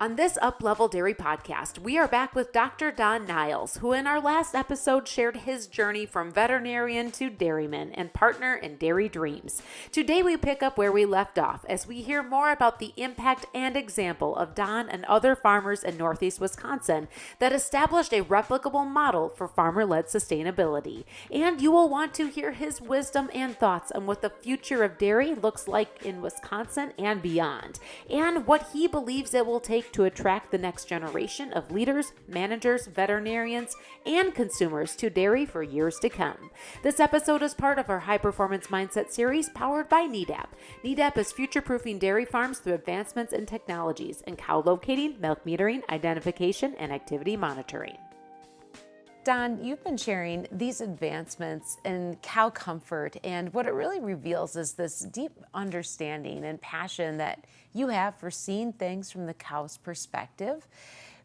On this Uplevel Dairy podcast, we are back with Dr. Don Niles, who in our last episode shared his journey from veterinarian to dairyman and partner in Dairy Dreams. Today we pick up where we left off as we hear more about the impact and example of Don and other farmers in Northeast Wisconsin that established a replicable model for farmer-led sustainability. And you will want to hear his wisdom and thoughts on what the future of dairy looks like in Wisconsin and beyond, and what he believes it will take to attract the next generation of leaders, managers, veterinarians, and consumers to dairy for years to come. This episode is part of our High Performance Mindset series powered by NEDAP. NEDAP is future-proofing dairy farms through advancements in technologies in cow locating, milk metering, identification, and activity monitoring. Don, you've been sharing these advancements in cow comfort, and what it really reveals is this deep understanding and passion that you have for seeing things from the cow's perspective.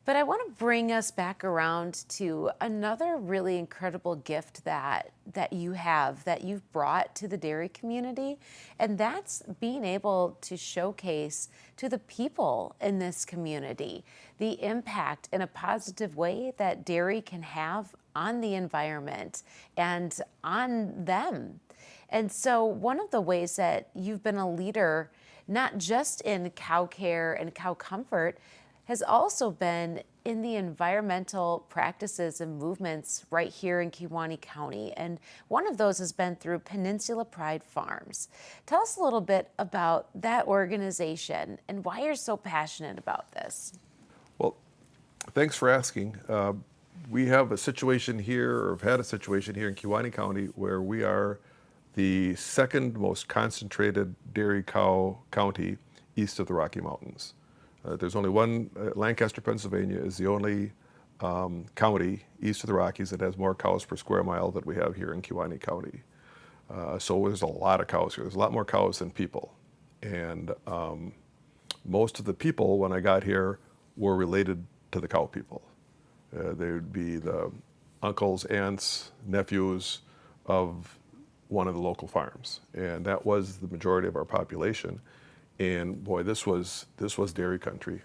But I want to bring us back around to another really incredible gift that you've brought to the dairy community, and that's being able to showcase to the people in this community the impact in a positive way that dairy can have on the environment and on them. And so one of the ways that you've been a leader, not just in cow care and cow comfort, has also been in the environmental practices and movements right here in Kewaunee County. And one of those has been through Peninsula Pride Farms. Tell us a little bit about that organization and why you're so passionate about this. Well, thanks for asking. We have a situation here, or have had a situation here in Kewaunee County, where we are the second most concentrated dairy cow county east of the Rocky Mountains. There's only one, Lancaster, Pennsylvania is the only county east of the Rockies that has more cows per square mile than we have here in Kewaunee County. So there's a lot of cows here. There's a lot more cows than people. And most of the people, when I got here, were related to the cow people. They would be the uncles, aunts, nephews of one of the local farms. And that was the majority of our population. And boy, this was dairy country.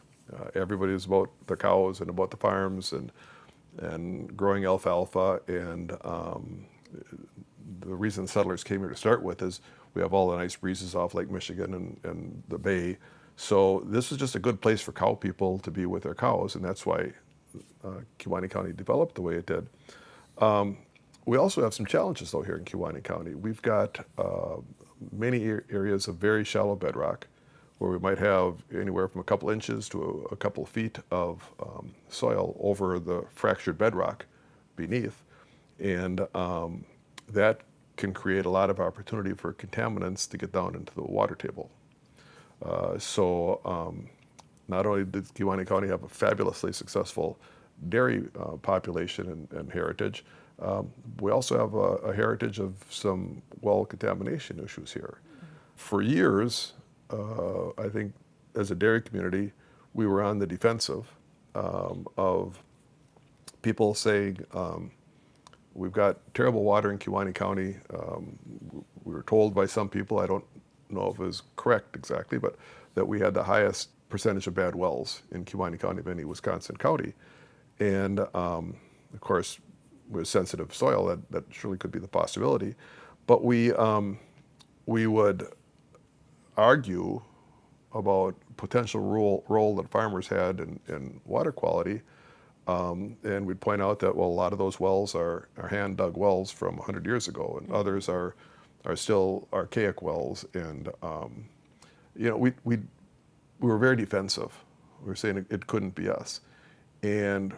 Everybody was about the cows and about the farms and growing alfalfa. And the reason settlers came here to start with is we have all the nice breezes off Lake Michigan and the bay. So this was just a good place for cow people to be with their cows, and that's why Kewaunee County developed the way it did. We also have some challenges though here in Kewaunee County. We've got many areas of very shallow bedrock, where we might have anywhere from a couple inches to a couple feet of soil over the fractured bedrock beneath. And that can create a lot of opportunity for contaminants to get down into the water table. Not only did Kewaunee County have a fabulously successful dairy population and heritage, we also have a heritage of some well contamination issues here. For years, I think as a dairy community, we were on the defensive of people saying, we've got terrible water in Kewaunee County. We were told by some people, I don't know if it was correct exactly, but that we had the highest percentage of bad wells in Kewaunee County of any Wisconsin county. And of course, with sensitive soil, that surely could be the possibility. But we would argue about potential role that farmers had in water quality, and we'd point out that, well, a lot of those wells are hand-dug wells from 100 years ago, and others are still archaic wells. And we were very defensive. We were saying it couldn't be us, and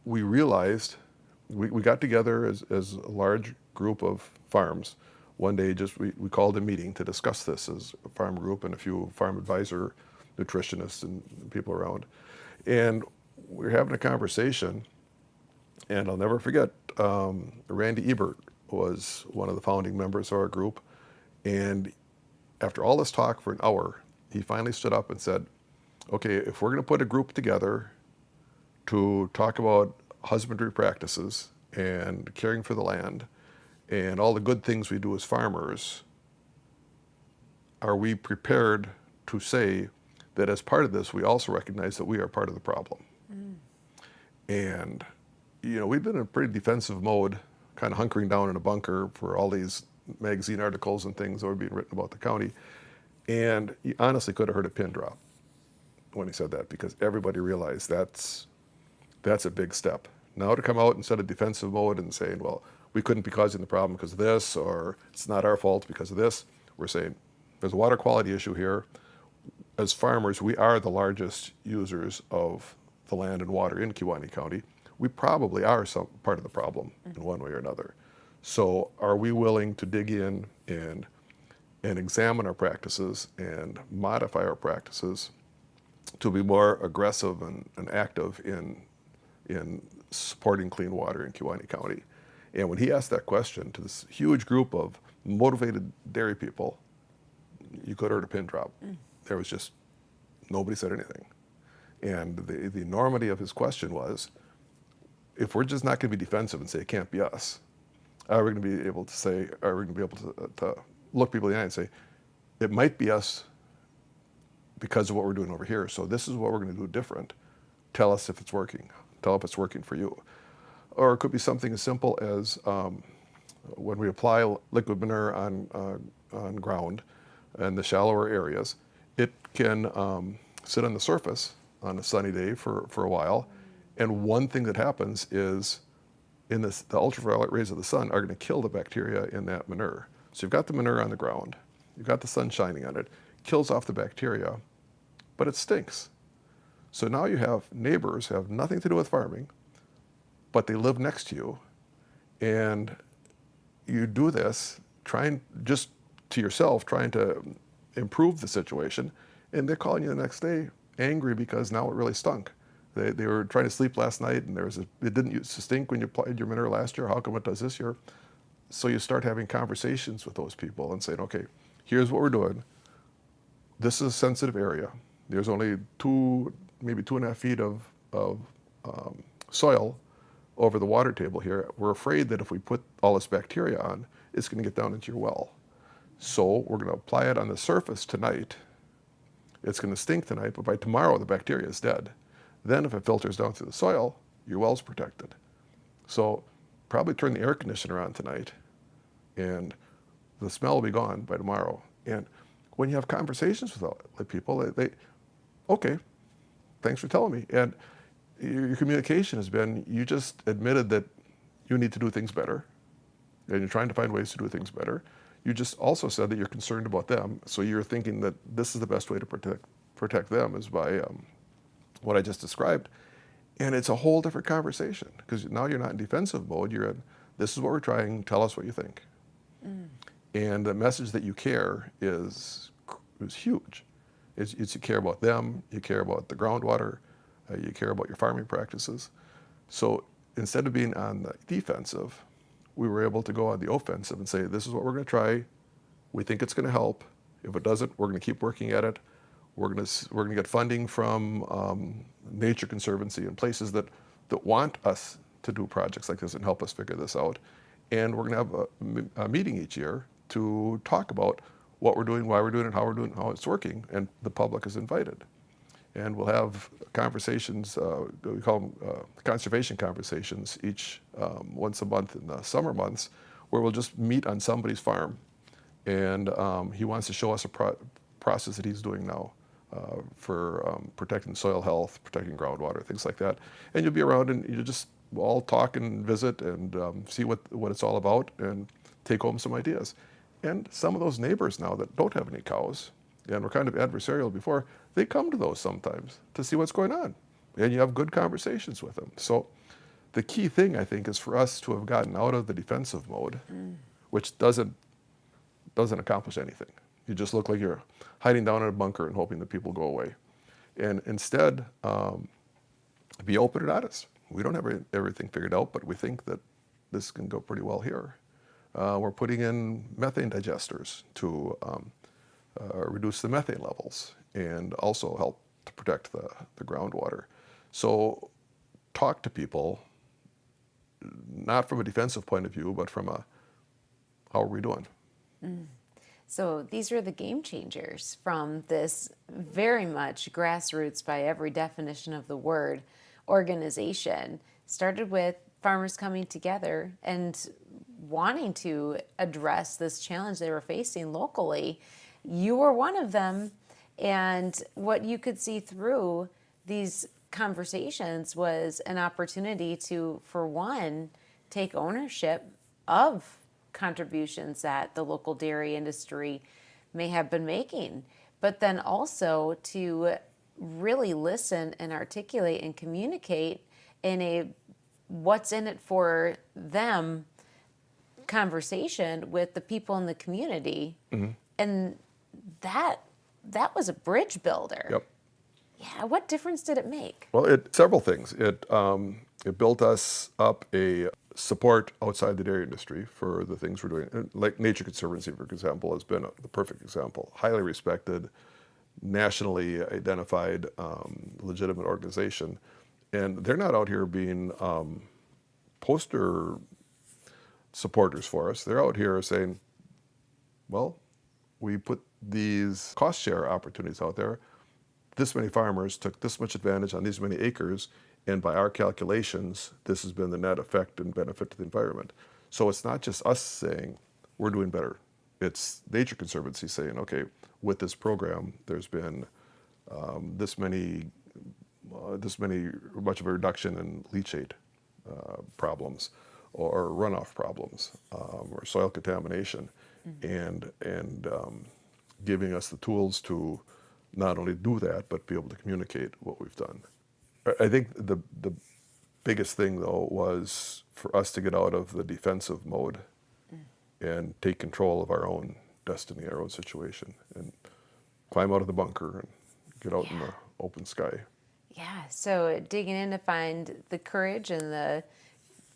we realized we got together as a large group of farms. One day, we called a meeting to discuss this as a farm group and a few farm advisor, nutritionists, and people around. And we were having a conversation, and I'll never forget, Randy Ebert was one of the founding members of our group. And after all this talk for an hour, he finally stood up and said, okay, if we're going to put a group together to talk about husbandry practices and caring for the land and all the good things we do as farmers, are we prepared to say that as part of this, we also recognize that we are part of the problem. And, we've been in a pretty defensive mode, kind of hunkering down in a bunker for all these magazine articles and things that were being written about the county. And you honestly could have heard a pin drop when he said that, because everybody realized that's a big step. Now to come out instead of defensive mode and saying, well, we couldn't be causing the problem because of this, or it's not our fault because of this, we're saying there's a water quality issue here. As farmers, we are the largest users of the land and water in Kewaunee County. We probably are some part of the problem in one way or another. So are we willing to dig in and examine our practices and modify our practices to be more aggressive and active in supporting clean water in Kewaunee County? And when he asked that question to this huge group of motivated dairy people, you could have heard a pin drop. There was just, nobody said anything. And the enormity of his question was, if we're just not going to be defensive and say it can't be us, are we going to be able to say, are we going to be able to look people in the eye and say, it might be us because of what we're doing over here, so this is what we're going to do different. Tell us if it's working. Tell if it's working for you. Or it could be something as simple as when we apply liquid manure on ground and the shallower areas, it can sit on the surface on a sunny day for a while. And one thing that happens is the ultraviolet rays of the sun are going to kill the bacteria in that manure. So you've got the manure on the ground, you've got the sun shining on it, kills off the bacteria, but it stinks. So now you have neighbors who have nothing to do with farming, but they live next to you, and you do this trying just to yourself, trying to improve the situation, and they're calling you the next day angry because now it really stunk. They were trying to sleep last night, and it didn't used to stink when you applied your manure last year. How come it does this year? So you start having conversations with those people and saying, okay, here's what we're doing. This is a sensitive area. There's only maybe 2.5 feet of soil over the water table here. We're afraid that if we put all this bacteria on, it's going to get down into your well. So we're going to apply it on the surface tonight. It's going to stink tonight, but by tomorrow the bacteria is dead. Then if it filters down through the soil, your well's protected. So probably turn the air conditioner on tonight, and the smell will be gone by tomorrow. And when you have conversations with people, they okay, thanks for telling me. And your communication has been, you just admitted that you need to do things better, and you're trying to find ways to do things better. You just also said that you're concerned about them, so you're thinking that this is the best way to protect them is by what I just described. And it's a whole different conversation, because now you're not in defensive mode, you're in, this is what we're trying, tell us what you think. And the message that you care is huge. It's you care about them, you care about the groundwater, you care about your farming practices. So instead of being on the defensive, we were able to go on the offensive and say, this is what we're going to try. We think it's going to help. If it doesn't, we're going to keep working at it. We're going to get funding from Nature Conservancy and places that want us to do projects like this and help us figure this out. And we're going to have a meeting each year to talk about what we're doing, why we're doing it, how we're doing it, how it's working, and the public is invited. And we'll have conversations, we call them conservation conversations, each once a month in the summer months, where we'll just meet on somebody's farm. And he wants to show us a process that he's doing now for protecting soil health, protecting groundwater, things like that. And you'll be around and you just all talk and visit and see what it's all about and take home some ideas. And some of those neighbors now that don't have any cows and were kind of adversarial before, they come to those sometimes to see what's going on. And you have good conversations with them. So the key thing, I think, is for us to have gotten out of the defensive mode, which doesn't accomplish anything. You just look like you're hiding down in a bunker and hoping that people go away. And instead, be open and honest. We don't have everything figured out, but we think that this can go pretty well here. We're putting in methane digesters to reduce the methane levels and also help to protect the groundwater. So talk to people, not from a defensive point of view, but from a, how are we doing? So these are the game changers from this very much grassroots by every definition of the word organization. Started with farmers coming together and wanting to address this challenge they were facing locally. You were one of them. And what you could see through these conversations was an opportunity to, for one, take ownership of contributions that the local dairy industry may have been making, but then also to really listen and articulate and communicate in a what's in it for them conversation with the people in the community. And that was a bridge builder. Yep. Yeah, what difference did it make? Well, several things. It built us up a support outside the dairy industry for the things we're doing. Like Nature Conservancy, for example, has been the perfect example. Highly respected, nationally identified, legitimate organization. And they're not out here being poster supporters for us. They're out here saying, well, we put these cost share opportunities out there. This many farmers took this much advantage on these many acres, and by our calculations, this has been the net effect and benefit to the environment. So it's not just us saying we're doing better. It's Nature Conservancy saying, okay, with this program, there's been this much of a reduction in leachate problems, or runoff problems, or soil contamination, and giving us the tools to not only do that, but be able to communicate what we've done. I think the biggest thing, though, was for us to get out of the defensive mode and take control of our own destiny, our own situation, and climb out of the bunker and get out in the open sky. Yeah, so digging in to find the courage and the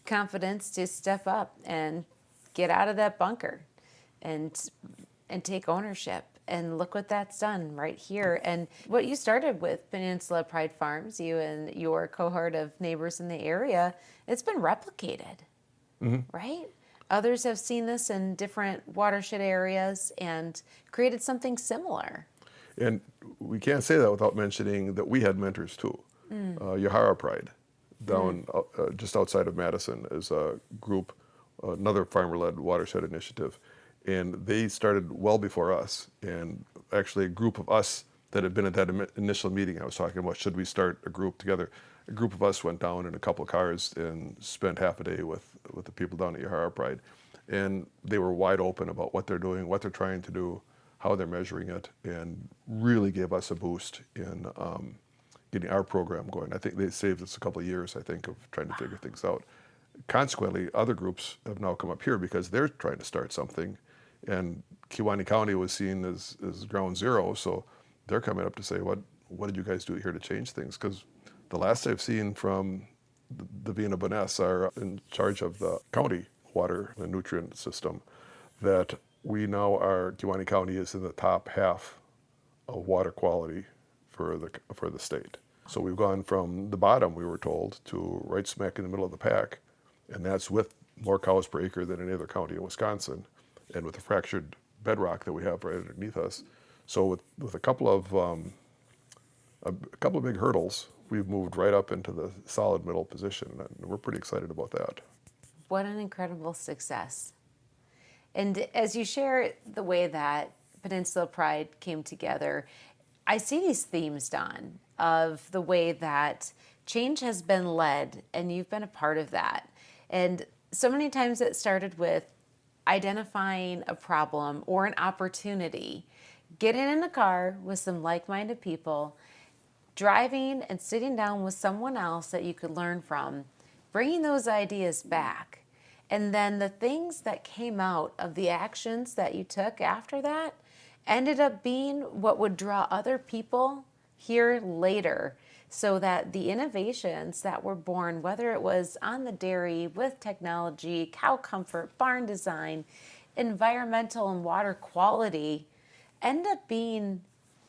confidence to step up and get out of that bunker and take ownership. And look what that's done right here. And what you started with Peninsula Pride Farms, you and your cohort of neighbors in the area, it's been replicated, right? Others have seen this in different watershed areas and created something similar. And we can't say that without mentioning that we had mentors too. Yahara Pride, down just outside of Madison, is a group, another farmer-led watershed initiative. And they started well before us. And actually a group of us that had been at that initial meeting I was talking about, should we start a group together? A group of us went down in a couple of cars and spent half a day with the people down at Yahara Pride. And they were wide open about what they're doing, what they're trying to do, how they're measuring it, and really gave us a boost in getting our program going. I think they saved us a couple of years, I think, of trying to figure things out. Consequently, other groups have now come up here because they're trying to start something. And Kewaunee County was seen as ground zero, so they're coming up to say, what did you guys do here to change things? Because the last I've seen from the Vina Boness are in charge of the county water and nutrient system, that we now are, Kewaunee County is in the top half of water quality for the state. So we've gone from the bottom, we were told, to right smack in the middle of the pack, and that's with more cows per acre than any other county in Wisconsin, and with the fractured bedrock that we have right underneath us. So with a couple of big hurdles, we've moved right up into the solid middle position, and we're pretty excited about that. What an incredible success. And as you share the way that Peninsula Pride came together, I see these themes, Don, of the way that change has been led, and you've been a part of that. And so many times it started with identifying a problem or an opportunity, getting in a car with some like-minded people, driving and sitting down with someone else that you could learn from, bringing those ideas back. And then the things that came out of the actions that you took after that ended up being what would draw other people here later, so that the innovations that were born, whether it was on the dairy, with technology, cow comfort, barn design, environmental and water quality, end up being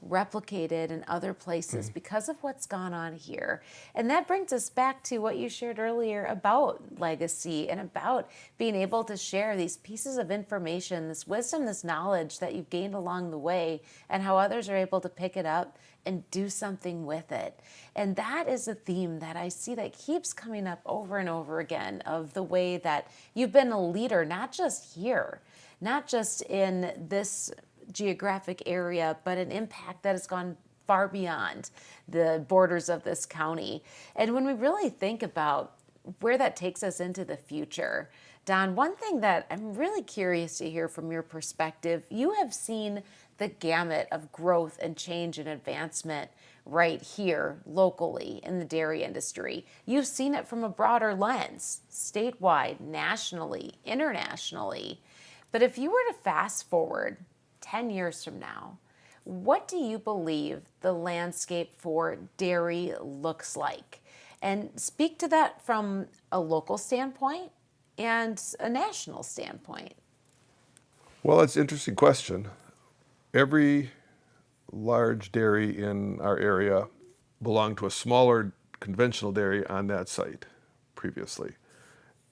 replicated in other places because of what's gone on here. And that brings us back to what you shared earlier about legacy and about being able to share these pieces of information, this wisdom, this knowledge that you've gained along the way, and how others are able to pick it up and do something with it. And that is a theme that I see that keeps coming up over and over again, of the way that you've been a leader, not just here, not just in this geographic area, but an impact that has gone far beyond the borders of this county. And when we really think about where that takes us into the future, Don, one thing that I'm really curious to hear from your perspective, you have seen the gamut of growth and change and advancement right here locally in the dairy industry. You've seen it from a broader lens, statewide, nationally, internationally. But if you were to fast forward 10 years from now, what do you believe the landscape for dairy looks like? And speak to that from a local standpoint and a national standpoint. Well, it's an interesting question. Every large dairy in our area belonged to a smaller conventional dairy on that site previously.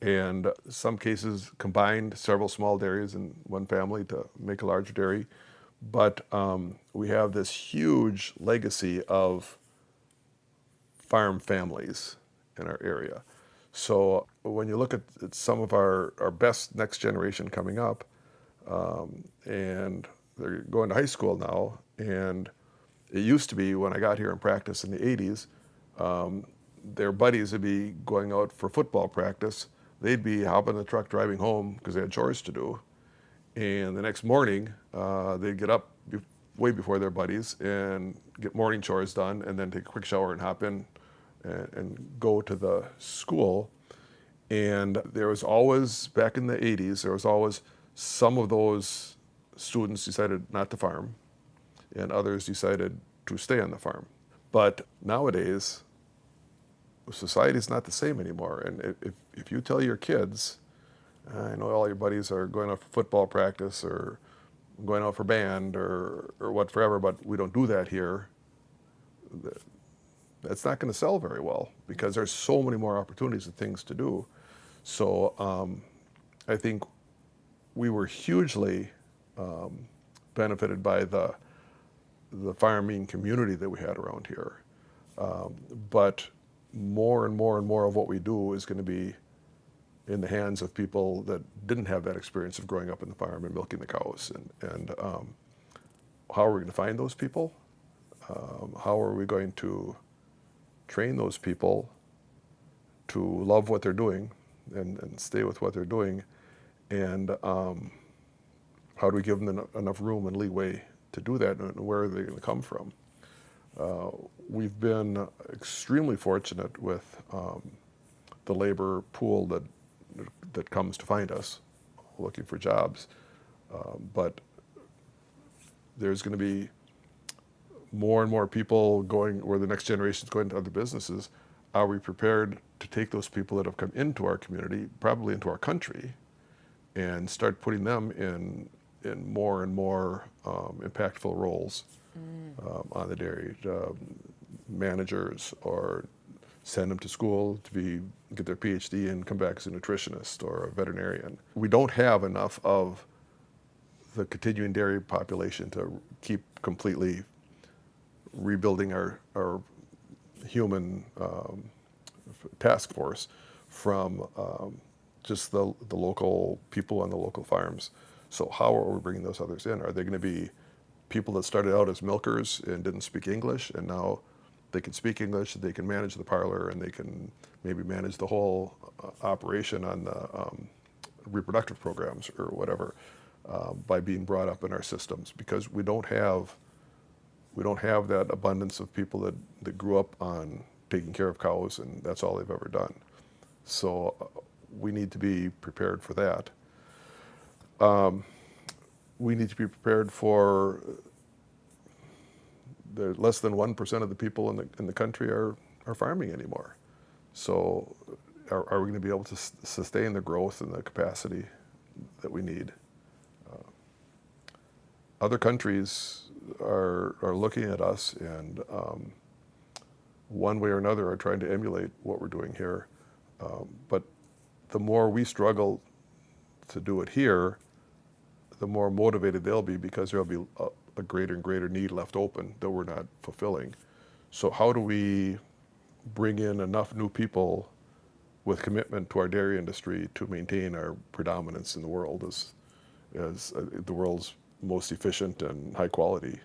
And some cases combined several small dairies in one family to make a larger dairy. But we have this huge legacy of farm families in our area. So when you look at some of our best next generation coming up, and they're going to high school now, and it used to be when I got here in practice in the 80s, their buddies would be going out for football practice. They'd be hopping in the truck driving home because they had chores to do. And the next morning, they'd get up way before their buddies and get morning chores done, and then take a quick shower and hop in and go to the school. And there was always, back in the 80s, there was always some of those students decided not to farm, and others decided to stay on the farm. But nowadays, society is not the same anymore. And if you tell your kids, I know all your buddies are going out for football practice or going out for band or whatever, but we don't do that here, that's not going to sell very well because there's so many more opportunities and things to do. So I think we were hugely benefited by the farming community that we had around here. But more and more and more of what we do is going to be in the hands of people that didn't have that experience of growing up in the farm and milking the cows. And how are we going to find those people? How are we going to train those people to love what they're doing and stay with what they're doing? And how do we give them enough room and leeway to do that, and where are they going to come from? We've been extremely fortunate with the labor pool that comes to find us looking for jobs, but there's going to be more and more people going where the next generation is going to other businesses. Are we prepared to take those people that have come into our community, probably into our country, and start putting them in more and more impactful roles on the dairy, managers, or send them to school to get their PhD and come back as a nutritionist or a veterinarian. We don't have enough of the continuing dairy population to keep completely rebuilding our human task force from just the local people on the local farms. So how are we bringing those others in? Are they going to be people that started out as milkers and didn't speak English, and now they can speak English, they can manage the parlor, and they can maybe manage the whole operation on the reproductive programs or whatever by being brought up in our systems? Because we don't have that abundance of people that grew up on taking care of cows, and that's all they've ever done. So we need to be prepared for that. We need to be prepared for the less than 1% of the people in the country are farming anymore. So are we going to be able to sustain the growth and the capacity that we need? Other countries are looking at us and one way or another are trying to emulate what we're doing here. But the more we struggle to do it here, the more motivated they'll be because there'll be a greater and greater need left open that we're not fulfilling. So how do we bring in enough new people with commitment to our dairy industry to maintain our predominance in the world as the world's most efficient and high quality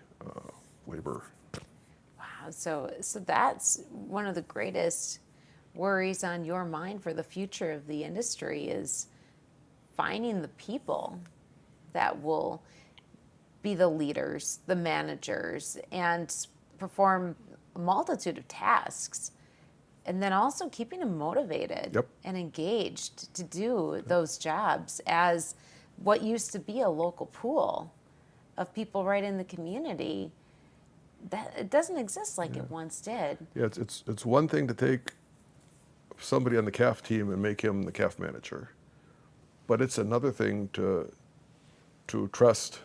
labor? Wow, so that's one of the greatest worries on your mind for the future of the industry is finding the people that will be the leaders, the managers, and perform a multitude of tasks. And then also keeping them motivated Yep. and engaged to do those jobs as what used to be a local pool of people right in the community. That it doesn't exist like it once did. Yeah, it's one thing to take somebody on the calf team and make him the calf manager, but it's another thing to trust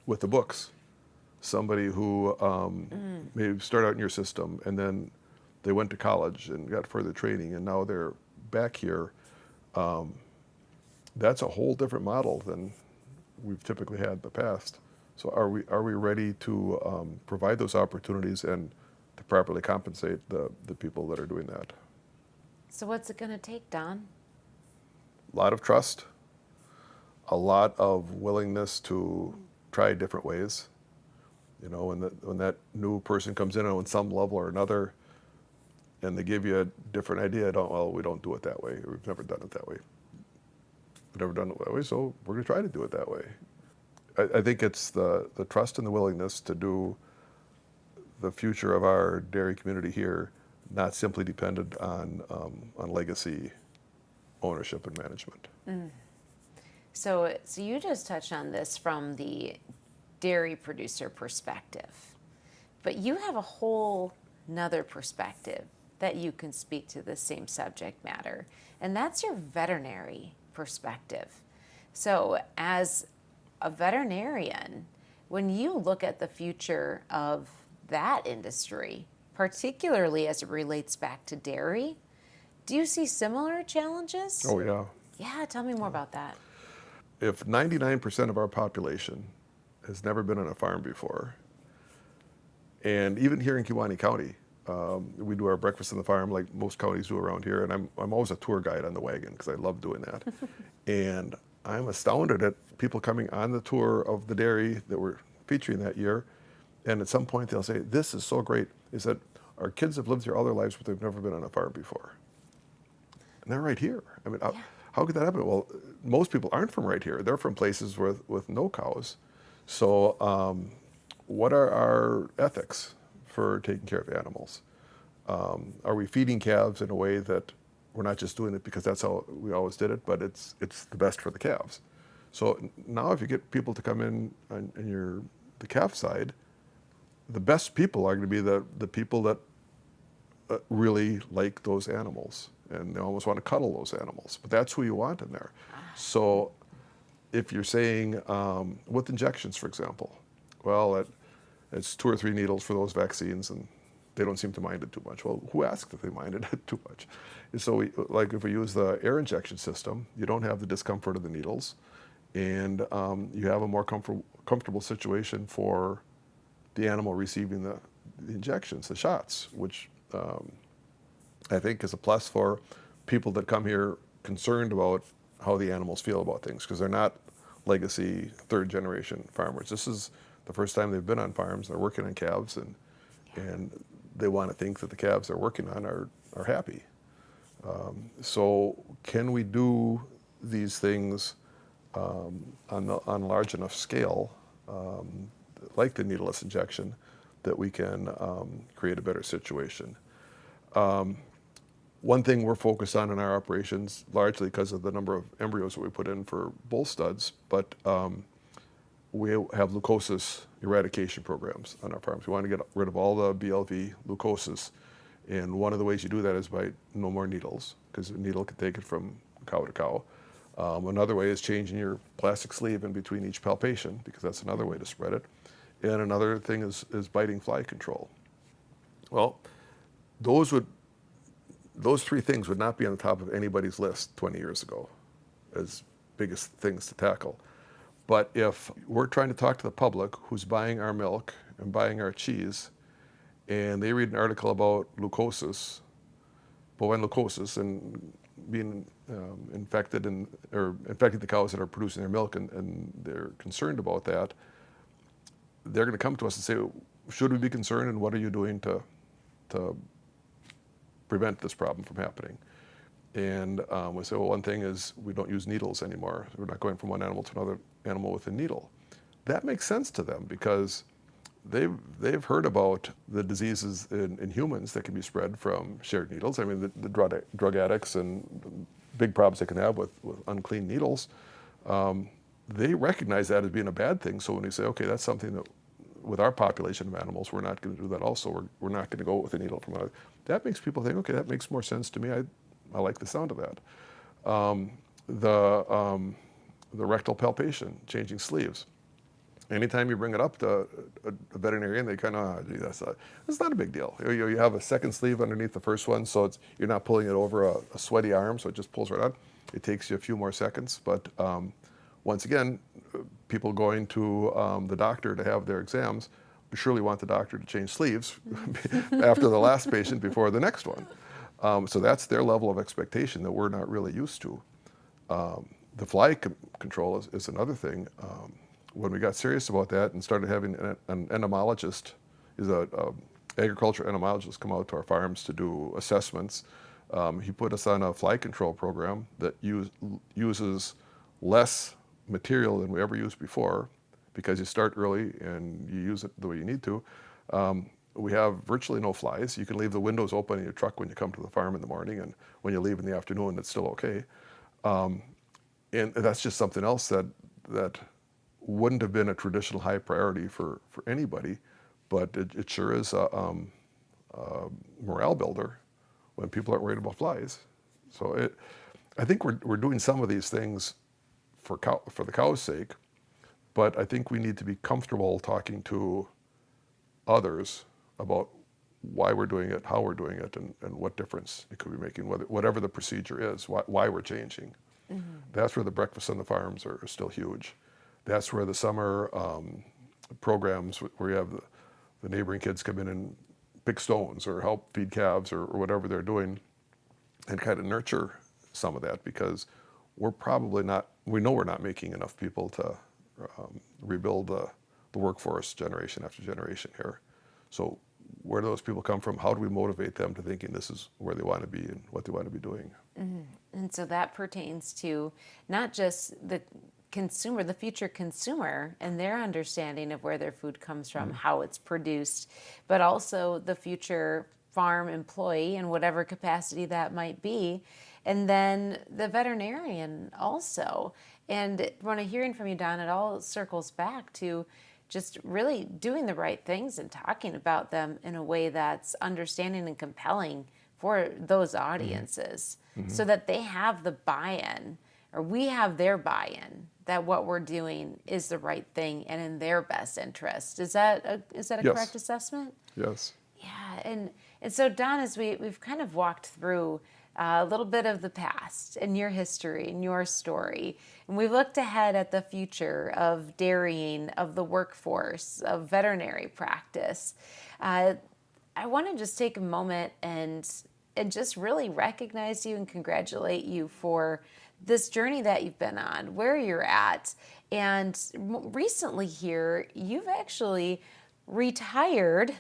with the books somebody who maybe started out in your system and then they went to college and got further training and now they're back here. That's a whole different model than we've typically had in the past. So are we ready to provide those opportunities and to properly compensate the people that are doing that? So what's it going to take, Don? A lot of trust, a lot of willingness to try different ways. You know, when that new person comes in on some level or another, and they give you a different idea, we don't do it that way. We've never done it that way. We've never done it that way, so we're going to try to do it that way. I think it's the trust and the willingness to do the future of our dairy community here, not simply dependent on legacy ownership and management. So you just touched on this from the dairy producer perspective, but you have a whole nother perspective that you can speak to the same subject matter, and that's your veterinary perspective. So as a veterinarian, when you look at the future of that industry, particularly as it relates back to dairy, do you see similar challenges? Oh yeah. Yeah, tell me more about that. If 99% of our population has never been on a farm before, and even here in Kewaunee County, we do our breakfast on the farm like most counties do around here, and I'm always a tour guide on the wagon because I love doing that. And I'm astounded at people coming on the tour of the dairy that we're featuring that year, and at some point they'll say, "This is so great," is that our kids have lived here all their lives, but they've never been on a farm before. And they're right here. I mean, how could that happen? Well, most people aren't from right here. They're from places with no cows. So what are our ethics for taking care of animals? Are we feeding calves in a way that we're not just doing it because that's how we always did it, but it's the best for the calves? So now if you get people to come in on the calf side, the best people are going to be the people that really like those animals, and they almost want to cuddle those animals. But that's who you want in there. So if you're saying with injections, for example, well, it's 2 or 3 needles for those vaccines, and they don't seem to mind it too much. Well, who asked if they minded it too much? And so if we use the air injection system, you don't have the discomfort of the needles, and you have a more comfortable situation for the animal receiving the injections, the shots, which I think is a plus for people that come here concerned about how the animals feel about things, because they're not legacy 3rd generation farmers. This is the first time they've been on farms. They're working on calves, and they want to think that the calves they're working on are happy. So can we do these things on a large enough scale, like the needleless injection, that we can create a better situation? One thing we're focused on in our operations, largely because of the number of embryos that we put in for bull studs, but we have leukosis eradication programs on our farms. We want to get rid of all the BLV leukosis, and one of the ways you do that is by no more needles, because a needle can take it from cow to cow. Another way is changing your plastic sleeve in between each palpation, because that's another way to spread it. and another thing is biting fly control. Well, those 3 things would not be on the top of anybody's list 20 years ago as biggest things to tackle. But if we're trying to talk to the public who's buying our milk and buying our cheese, and they read an article about leukosis, bovine leukosis, and being infected or infecting the cows that are producing their milk, and they're concerned about that, they're going to come to us and say, should we be concerned, and what are you doing to prevent this problem from happening? And we say, well, one thing is we don't use needles anymore. We're not going from one animal to another animal with a needle. That makes sense to them because they've heard about the diseases in humans that can be spread from shared needles. I mean, the drug addicts and big problems they can have with unclean needles, they recognize that as being a bad thing. So when we say, okay, that's something that with our population of animals, we're not going to do that also. We're not going to go with a needle from another. That makes people think, okay, that makes more sense to me. I like the sound of that. The rectal palpation, changing sleeves. Anytime you bring it up to a veterinarian, they kind of, that's not a big deal. You have a second sleeve underneath the first one, so you're not pulling it over a sweaty arm, so it just pulls right out. It takes you a few more seconds, but once again, people going to the doctor to have their exams surely want the doctor to change sleeves after the last patient before the next one. So that's their level of expectation that we're not really used to. The fly control is another thing. When we got serious about that and started having an entomologist, agriculture entomologist come out to our farms to do assessments, he put us on a fly control program that uses less material than we ever used before because you start early and you use it the way you need to. We have virtually no flies. You can leave the windows open in your truck when you come to the farm in the morning, and when you leave in the afternoon, it's still okay. And that's just something else that wouldn't have been a traditional high priority for anybody, but it sure is a morale builder when people aren't worried about flies. So I think we're doing some of these things for the cow's sake, but I think we need to be comfortable talking to others about why we're doing it, how we're doing it, and what difference it could be making, whatever the procedure is, why we're changing. Mm-hmm. That's where the breakfasts on the farms are still huge. That's where the summer programs where you have the neighboring kids come in and pick stones or help feed calves or whatever they're doing and kind of nurture some of that, because we know we're not making enough people to rebuild the workforce generation after generation here. So where do those people come from? How do we motivate them to thinking this is where they want to be and what they want to be doing? Mm-hmm. And so that pertains to not just the consumer, the future consumer, and their understanding of where their food comes from, how it's produced, but also the future farm employee in whatever capacity that might be, and then the veterinarian also. And when I'm hearing from you, Don, it all circles back to just really doing the right things and talking about them in a way that's understanding and compelling for those audiences, so that they have the buy-in, or we have their buy-in, that what we're doing is the right thing and in their best interest. Is that a yes. Correct assessment? Yes. Yeah, and so Don, as we've kind of walked through a little bit of the past and your history and your story, and we've looked ahead at the future of dairying, of the workforce, of veterinary practice. I want to just take a moment and just really recognize you and congratulate you for this journey that you've been on, where you're at. And recently here, you've actually retired,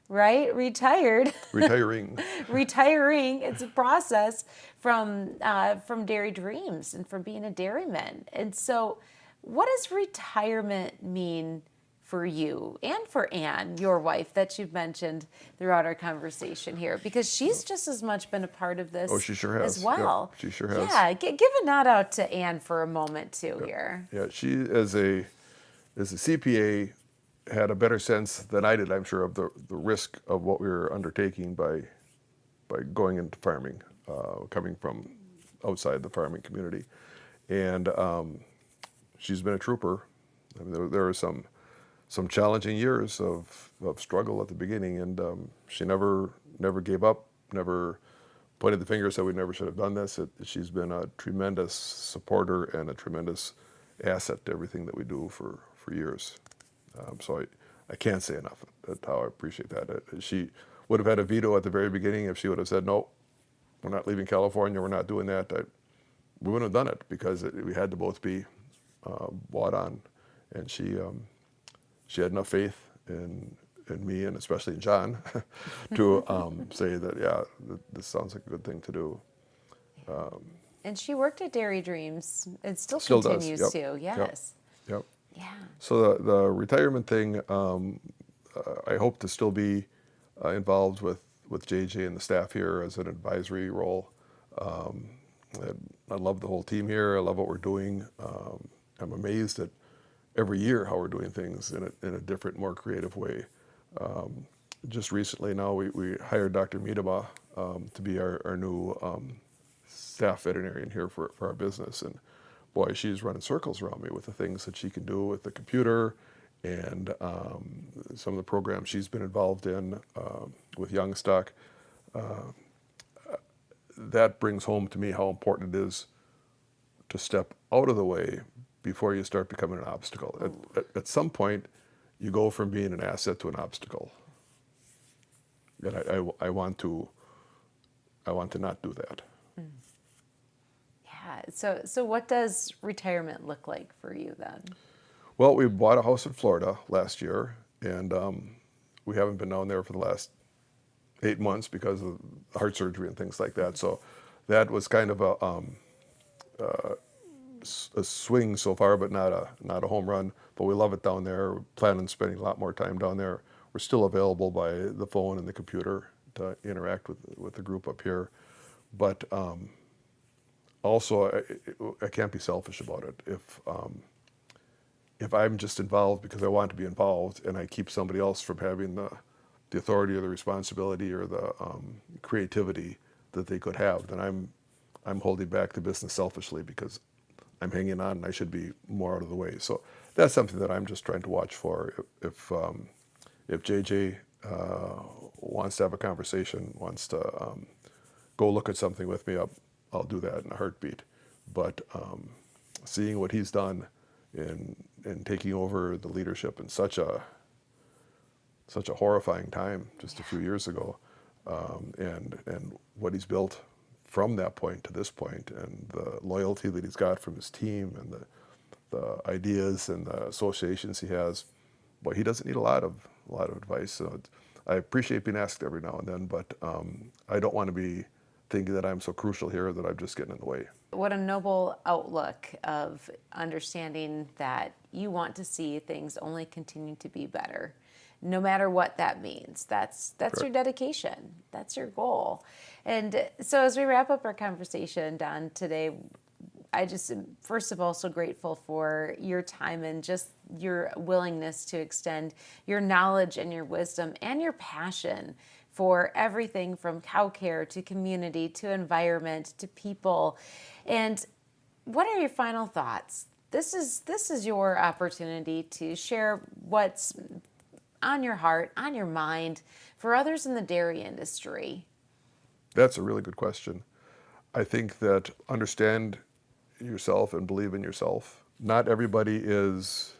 right? Retiring. Retiring. It's a process from Dairy Dreams and from being a dairyman. And so what does retirement mean for you and for Anne, your wife, that you've mentioned throughout our conversation here? Because she's just as much been a part of this she sure has. as well. Yeah, she sure has. Yeah, give a nod out to Anne for a moment too here. Yeah, she as a CPA had a better sense than I did, I'm sure, of the risk of what we were undertaking by going into farming, coming from outside the farming community. And she's been a trooper. I mean, there are some some challenging years of struggle at the beginning, and she never gave up, never pointed the finger, said we never should have done this. She's been a tremendous supporter and a tremendous asset to everything that we do for years. So I can't say enough at how I appreciate that. She would have had a veto at the very beginning if she would have said, no, we're not leaving California, we're not doing that. We wouldn't have done it because we had to both be bought on. And she had enough faith in me, and especially in John, to say that, yeah, this sounds like a good thing to do. And she worked at Dairy Dreams. It still Continues continues to, yes. Yep. Yeah. So the retirement thing, I hope to still be involved with JJ and the staff here as an advisory role. I love the whole team here. I love what we're doing. I'm amazed at every year how we're doing things in a different, more creative way. Just recently now we hired Dr. Miedema to be our new staff veterinarian here for our business. And boy, she's running circles around me with the things that she can do with the computer and some of the programs she's been involved in with Youngstock. That brings home to me how important it is to step out of the way before you start becoming an obstacle. At some point, you go from being an asset to an obstacle. And I want to not do that. Yeah. So what does retirement look like for you then? Well, we bought a house in Florida last year, and we haven't been down there for the last 8 months because of heart surgery and things like that. So that was kind of a swing so far, but not a home run. But we love it down there. We're planning on spending a lot more time down there. We're still available by the phone and the computer to interact with the group up here. But also, I can't be selfish about it. If I'm just involved because I want to be involved, and I keep somebody else from having the authority or the responsibility or the creativity that they could have, then I'm holding back the business selfishly because I'm hanging on and I should be more out of the way. So that's something that I'm just trying to watch for. If JJ wants to have a conversation, wants to go look at something with me, I'll do that in a heartbeat. But seeing what he's done in taking over the leadership in such a horrifying time just a few years ago, and what he's built from that point to this point, and the loyalty that he's got from his team, and the ideas and the associations he has, boy, he doesn't need a lot of advice. So I appreciate being asked every now and then, but I don't want to be thinking that I'm so crucial here that I'm just getting in the way. What a noble outlook of understanding that you want to see things only continue to be better, no matter what that means. That's your dedication. That's your goal. And so as we wrap up our conversation, Don, today, I just am, first of all, so grateful for your time and just your willingness to extend your knowledge and your wisdom and your passion for everything from cow care to community to environment to people. And what are your final thoughts? This is your opportunity to share what's on your heart, on your mind for others in the dairy industry. That's a really good question. I think that understand yourself and believe in yourself. Not everybody is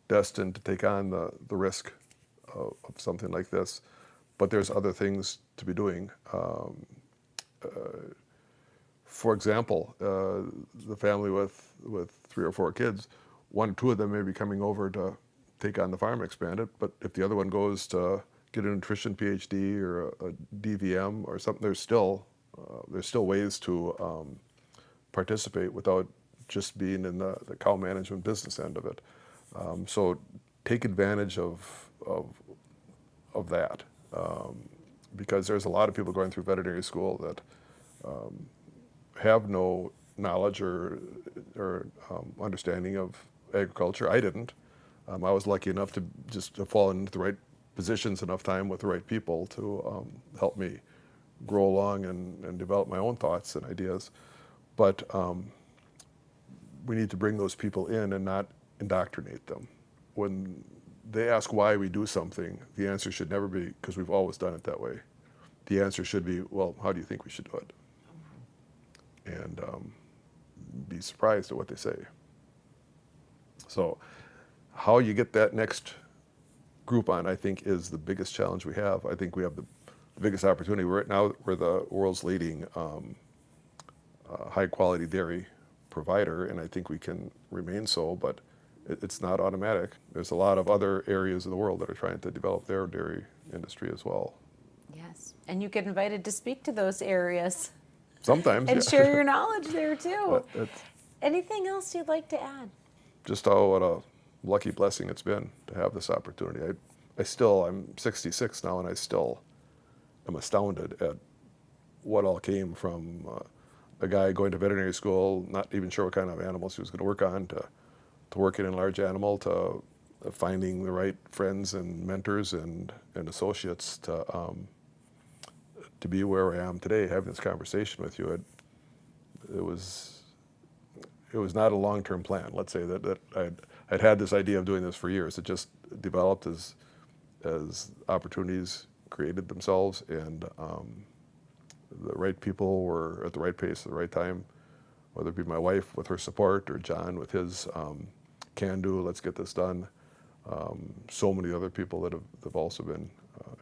destined to take on the risk of something like this, but there's other things to be doing. For example, the family with 3 or 4 kids, 1 or 2 of them may be coming over to take on the farm, expand it, but if the other one goes to get a nutrition PhD or a DVM or something, there's still ways to participate without just being in the cow management business end of it. So take advantage of that, because there's a lot of people going through veterinary school that have no knowledge or understanding of agriculture. I didn't. I was lucky enough to fall into the right positions enough time with the right people to help me grow along and develop my own thoughts and ideas. But we need to bring those people in and not indoctrinate them. When they ask why we do something, the answer should never be because we've always done it that way. The answer should be, well, how do you think we should do it? And be surprised at what they say. So how you get that next group on, I think, is the biggest challenge we have. I think we have the biggest opportunity. Right now, we're the world's leading high-quality dairy provider, and I think we can remain so, but it's not automatic. There's a lot of other areas of the world that are trying to develop their dairy industry as well. Yes, and you get invited to speak to those areas. Sometimes, and yeah. share your knowledge there too. It's Anything else you'd like to add? just what a lucky blessing it's been to have this opportunity. I'm 66 now, and I still am astounded at what all came from a guy going to veterinary school, not even sure what kind of animals he was going to work on, to working in large animal, to finding the right friends and mentors and associates to be where I am today, having this conversation with you. It was not a long-term plan. Let's say that I'd had this idea of doing this for years. It just developed as opportunities created themselves, and the right people were at the right pace at the right time, whether it be my wife with her support or John with his can-do, let's get this done. So many other people that have also been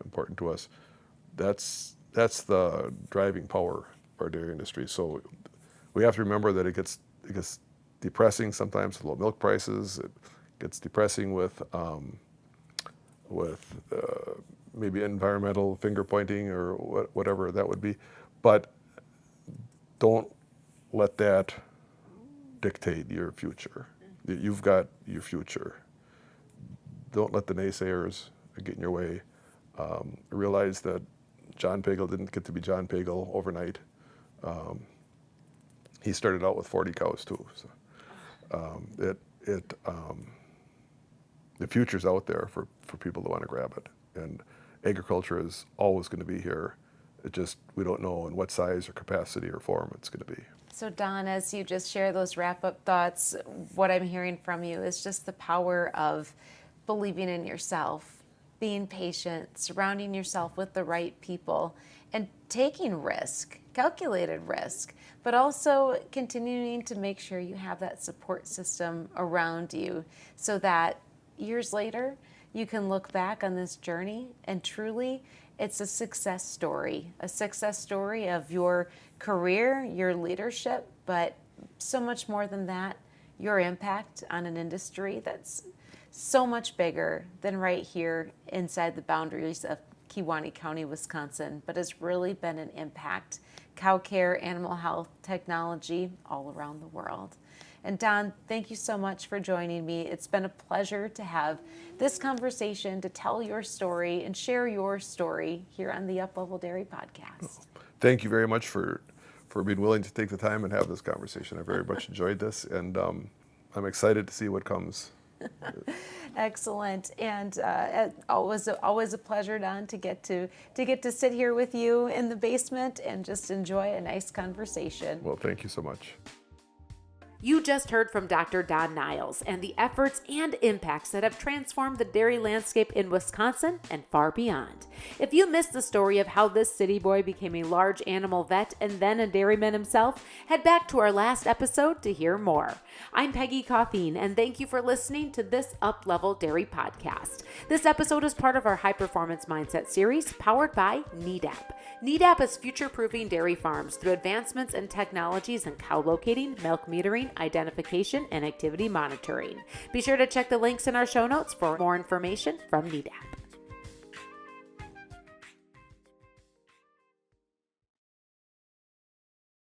important to us. That's the driving power of our dairy industry. So we have to remember that it gets depressing sometimes with low milk prices. It gets depressing with maybe environmental finger pointing or whatever that would be. But don't let that dictate your future. You've got your future. Don't let the naysayers get in your way. Realize that John Pagel didn't get to be John Pagel overnight. He started out with 40 cows too. So the future's out there for people that want to grab it. And agriculture is always going to be here. We don't know in what size or capacity or form it's going to be. So Don, as you just share those wrap-up thoughts, what I'm hearing from you is just the power of believing in yourself, being patient, surrounding yourself with the right people, and taking risk, calculated risk, but also continuing to make sure you have that support system around you so that years later you can look back on this journey and truly it's a success story of your career, your leadership, but so much more than that, your impact on an industry that's so much bigger than right here inside the boundaries of Kewaunee County, Wisconsin, but has really been an impact, cow care, animal health, technology, all around the world. And Don, thank you so much for joining me. It's been a pleasure to have this conversation, to tell your story and share your story here on the Uplevel Dairy podcast. Thank you very much for being willing to take the time and have this conversation. I very much enjoyed this, and I'm excited to see what comes. Excellent, and always a pleasure, Don, to get to sit here with you in the basement and just enjoy a nice conversation. Well, thank you so much. You just heard from Dr. Don Niles and the efforts and impacts that have transformed the dairy landscape in Wisconsin and far beyond. If you missed the story of how this city boy became a large animal vet and then a dairyman himself, head back to our last episode to hear more. I'm Peggy Coffeen, and thank you for listening to this Uplevel Dairy podcast. This episode is part of our High Performance Mindset series powered by NEDAP. NEDAP is future-proofing dairy farms through advancements in technologies in cow locating, milk metering, identification, and activity monitoring. Be sure to check the links in our show notes for more information from NEDAP.